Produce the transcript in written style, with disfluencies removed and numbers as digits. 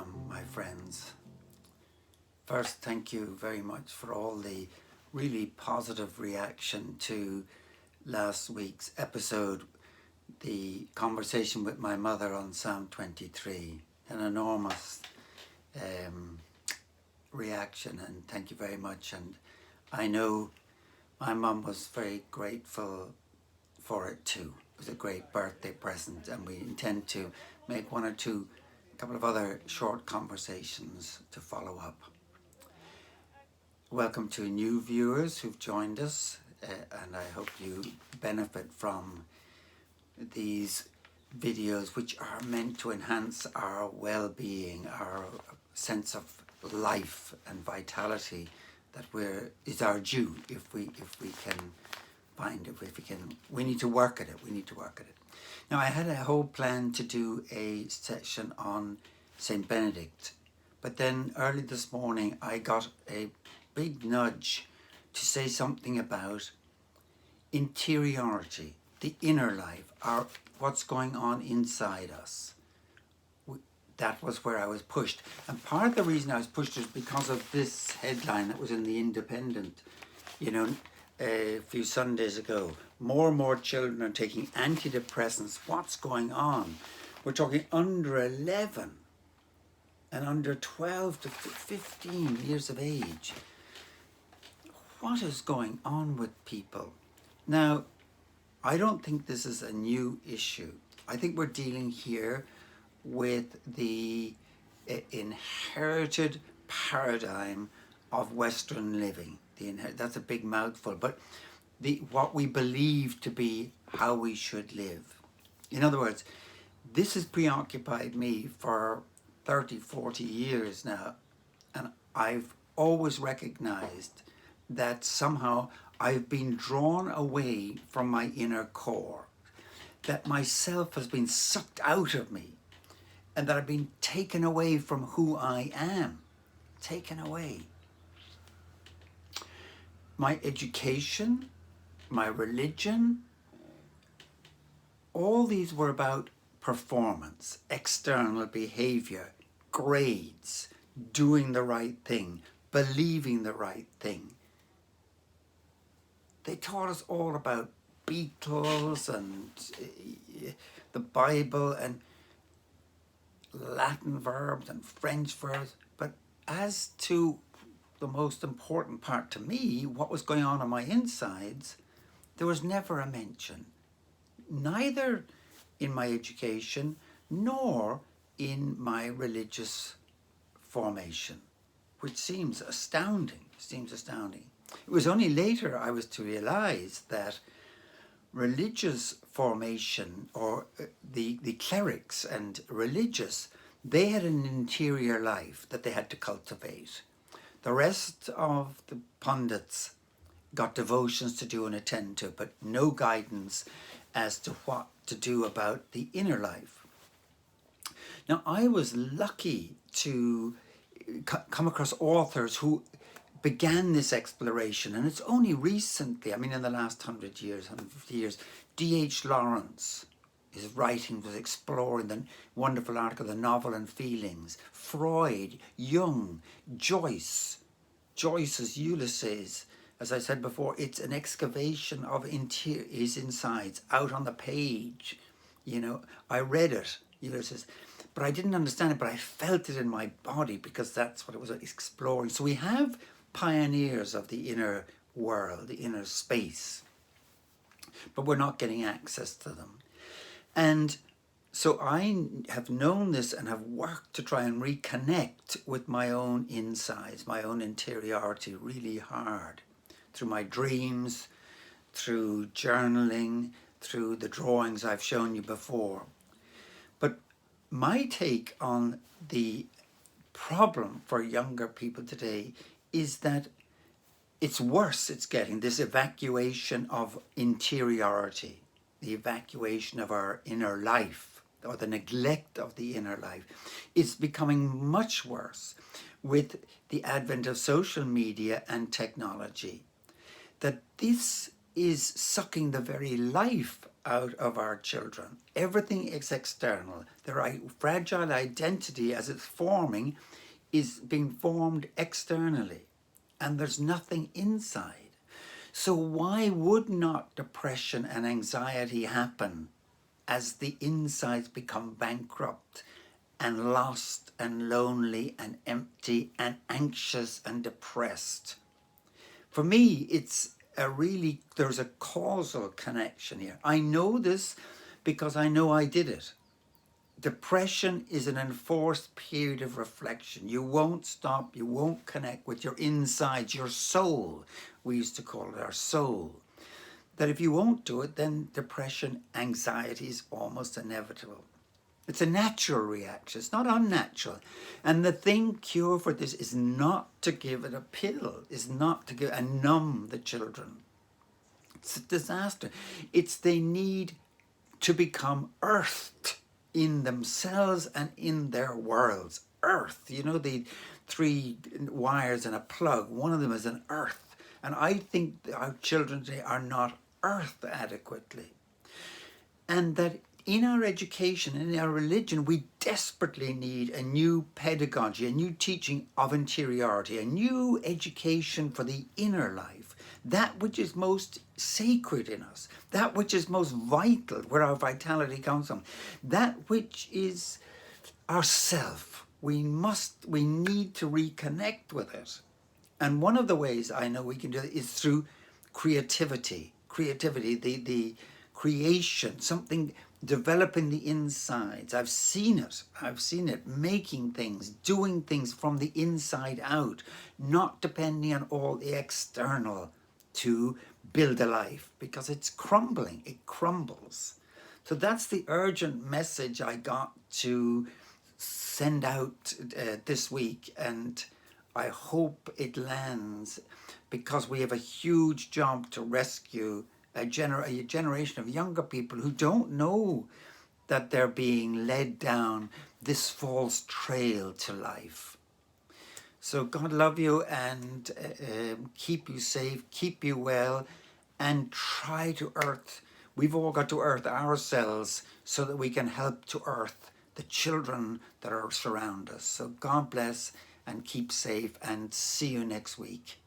welcome, my friends. First, thank you very much for all the really positive reaction to last week's episode, the conversation with my mother on Psalm 23. An enormous reaction, and thank you very much. And I know my mum was very grateful for it too. It was a great birthday present, and we intend to make one or two, a couple of other short conversations to follow up. Welcome to new viewers who've joined us, and I hope you benefit from these videos, which are meant to enhance our well-being, our sense of life and vitality that is our due if we can find it, we need to work at it. Now, I had a whole plan to do a session on St. Benedict, but then early this morning I got a big nudge to say something about interiority, the inner life, what's going on inside us. That was where I was pushed. And part of the reason I was pushed is because of this headline that was in the Independent, a few Sundays ago. More and more children are taking antidepressants. What's going on? We're talking under 11 and under 12 to 15 years of age. What is going on with people? Now, I don't think this is a new issue. I think we're dealing here with the inherited paradigm of Western living. That's a big mouthful, but what we believe to be how we should live. In other words, this has preoccupied me for 30, 40 years now, and I've always recognized that somehow I've been drawn away from my inner core, that myself has been sucked out of me, and that I've been taken away from who I am, taken away. My education, my religion, all these were about performance, external behavior, grades, doing the right thing, believing the right thing. They taught us all about Beatles and the Bible and Latin verbs and French verbs, but as to the most important part to me, what was going on my insides, there was never a mention, neither in my education nor in my religious formation, which seems astounding. It was only later I was to realize that religious formation, or the clerics and religious, they had an interior life that they had to cultivate. The rest of the pundits got devotions to do and attend to, but no guidance as to what to do about the inner life. Now, I was lucky to come across authors who began this exploration, and it's only recently, in the last 100 years, 150 years, D.H. Lawrence, his writing was exploring the wonderful article, The Novel and Feelings. Freud, Jung, Joyce's Ulysses. As I said before, it's an excavation of his insides out on the page. I read it, Ulysses, but I didn't understand it, but I felt it in my body because that's what it was exploring. So we have pioneers of the inner world, the inner space, but we're not getting access to them. And so I have known this and have worked to try and reconnect with my own insides, my own interiority really hard, through my dreams, through journaling, through the drawings I've shown you before. But my take on the problem for younger people today is that it's worse. It's getting this evacuation of interiority, the evacuation of our inner life, or the neglect of the inner life. It's becoming much worse with the advent of social media and technology. That this is sucking the very life out of our children. Everything is external. Their fragile identity as it's forming is being formed externally, and there's nothing inside. So why would not depression and anxiety happen as the insides become bankrupt and lost and lonely and empty and anxious and depressed? For me, there's a causal connection here. I know this because I know I did it. Depression is an enforced period of reflection. You won't stop, you won't connect with your insides, your soul. We used to call it our soul. That if you won't do it, then depression, anxiety is almost inevitable. It's a natural reaction, it's not unnatural. And the cure for this is not to give it a pill, is not to numb the children. It's a disaster. They need to become earthed in themselves and in their worlds. Earth, the 3 wires and a plug, one of them is an earth. And I think our children today are not earthed adequately. And that in our education and in our religion, we desperately need a new pedagogy, a new teaching of interiority, a new education for the inner life, that which is most sacred in us, that which is most vital, where our vitality comes from, that which is ourself. We need to reconnect with it. And one of the ways I know we can do it is through creativity, the creation, something developing the insides. I've seen it, making things, doing things from the inside out, not depending on all the external to build a life, because it's crumbling, it crumbles. So that's the urgent message I got to send out this week, and I hope it lands, because we have a huge job to rescue a generation of younger people who don't know that they're being led down this false trail to life. So God love you, and keep you safe, keep you well, and try to earth. We've all got to earth ourselves so that we can help to earth the children that are surround us. So God bless, and keep safe, and see you next week.